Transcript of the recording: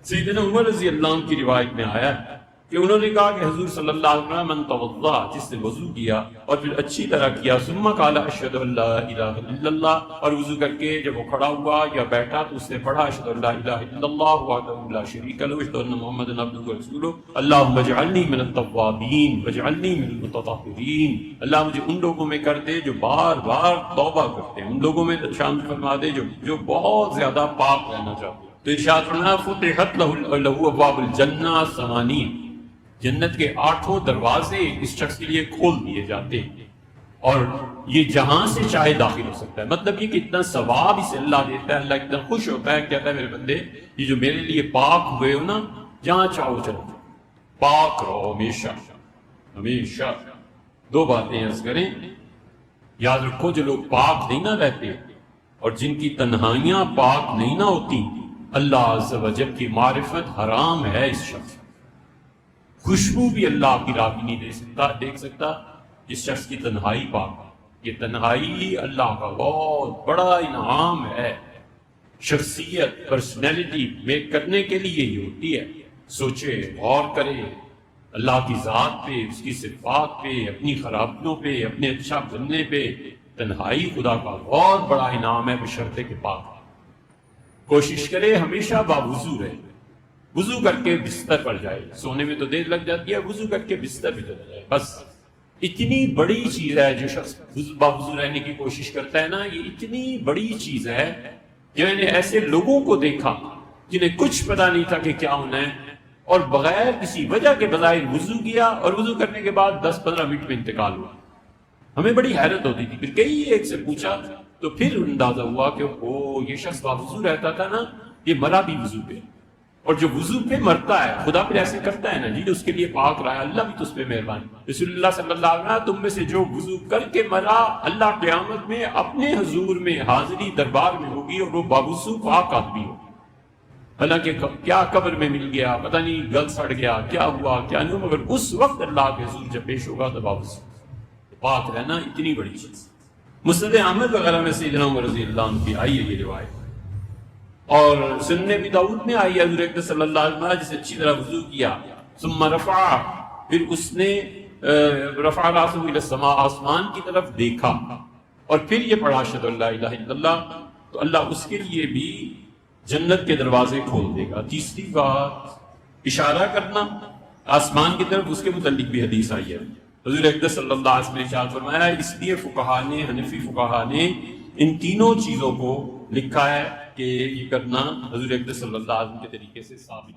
سیدنا عمر رضی اللہ عنہ کی روایت میں آیا ہے کہ انہوں نے کہا کہ حضور صلی اللہ علیہ وسلم من توضا، جس نے وضو کیا اور پھر اچھی طرح کیا، ثم قال اشهد ان لا الہ الا اللہ، اور وضو کر کے جب وہ کھڑا ہوا یا بیٹھا تو اس نے پڑھا اشهد ان لا الہ الا اللہ وحدہ لا شریک لہ واشهد ان محمدا عبدہ ورسولہ اللہم اجعلنی من التوابین واجعلنی من المتطہرین، اللہ مجھے ان لوگوں میں کر دے جو بار بار توبہ کرتے ہیں، ان لوگوں میں شامل فرما دے جو بہت زیادہ پاک رہنا چاہتے ہیں۔ تو ارشاد فرمایا فتحت لہ ابواب الجنہ ثمانین، جنت کے 8 دروازے اس شخص کے لیے کھول دیے جاتے ہیں، اور یہ جہاں سے چاہے داخل ہو سکتا ہے۔ مطلب یہ کہ اتنا ثواب اسے اللہ دیتا ہے، اللہ اتنا خوش ہوتا ہے، کہتا ہے میرے بندے یہ جو میرے لیے پاک ہوئے ہو نا، جہاں چاہو چلو پاک رہو ہمیشہ ہمیشہ۔ 2 باتیں عرض کریں، یاد رکھو جو لوگ پاک نہیں نہ رہتے اور جن کی تنہائیاں پاک نہیں نہ ہوتی، اللہ عز و جل کی معرفت حرام ہے اس شخص۔ خوشبو بھی اللہ کی راہ نہیں دیکھ سکتا جس شخص کی تنہائی پاک ہے۔ یہ تنہائی اللہ کا بہت بڑا انعام ہے۔ شخصیت پرسنالٹی میک کرنے کے لیے ہی ہوتی ہے۔ سوچے، غور کرے اللہ کی ذات پہ، اس کی صفات پہ، اپنی خرابیوں پہ، اپنے اچھا بننے پہ۔ تنہائی خدا کا بہت بڑا انعام ہے، بشرطے کے پاک۔ کوشش کرے ہمیشہ باوضو رہے، وضو کر کے بستر پر جائے۔ سونے میں تو دیر لگ جاتی ہے، وضو کر کے بستر پہ چلا جائے۔ بس اتنی بڑی چیز ہے جو شخص باوضو رہنے کی کوشش کرتا ہے نا، یہ اتنی بڑی چیز ہے کہ میں نے ایسے لوگوں کو دیکھا جنہیں کچھ پتا نہیں تھا کہ کیا ہونا ہے، اور بغیر کسی وجہ کے بظاہر وضو کیا، اور وضو کرنے کے بعد 10-15 منٹ میں انتقال ہوا۔ ہمیں بڑی حیرت ہوتی تھی، پھر کئی ایک سے پوچھا تو پھر اندازہ ہوا کہ یہ شخص باوضو رہتا تھا نا، یہ مرا بھی وضو پہ، اور جو وضو پہ مرتا ہے خدا پھر ایسے کرتا ہے نا جی، اس کے لیے پاک رہا ہے، اللہ بھی تو اس پہ مہربان۔ رسول اللہ صلی اللہ علیہ وسلم تم میں سے جو وضو کر کے مرا، اللہ قیامت میں اپنے حضور میں حاضری دربار میں ہوگی اور وہ باوضو پاک آدمی ہوگی۔ حالانکہ کیا قبر میں مل گیا، پتہ نہیں گل سڑ گیا، کیا ہوا کیا نہیں، مگر اس وقت اللہ کے حضور جب پیش ہوگا تو باوضو پاک رہنا اتنی بڑی چیز۔ مسند احمد وغیرہ میں سیدنا عمر رضی اللہ عنہ کی آئی ہے یہ روایت، اور سنن ابی داؤد میں آئی ہے حضور اکرم صلی اللہ علیہ وسلم جسے اچھی طرح وضو کیا، ثم رفع، پھر اس نے رفع راسہ الی السماء، آسمان کی طرف دیکھا، اور پھر یہ پڑھا اشہد ان لا الہ الا اللہ، تو اللہ اس کے لیے بھی جنت کے دروازے کھول دے گا۔ تیسری بات، اشارہ کرنا آسمان کی طرف، اس کے متعلق بھی حدیث آئی ہے۔ حضور اکرم صلی اللہ علیہ وسلم نے ارشاد فرمایا، اس لیے فقہا نے، حنفی فقہا نے ان تینوں چیزوں کو لکھا ہے کہ یہ کرنا حضور اکرم صلی اللہ علیہ وسلم کے طریقے سے ثابت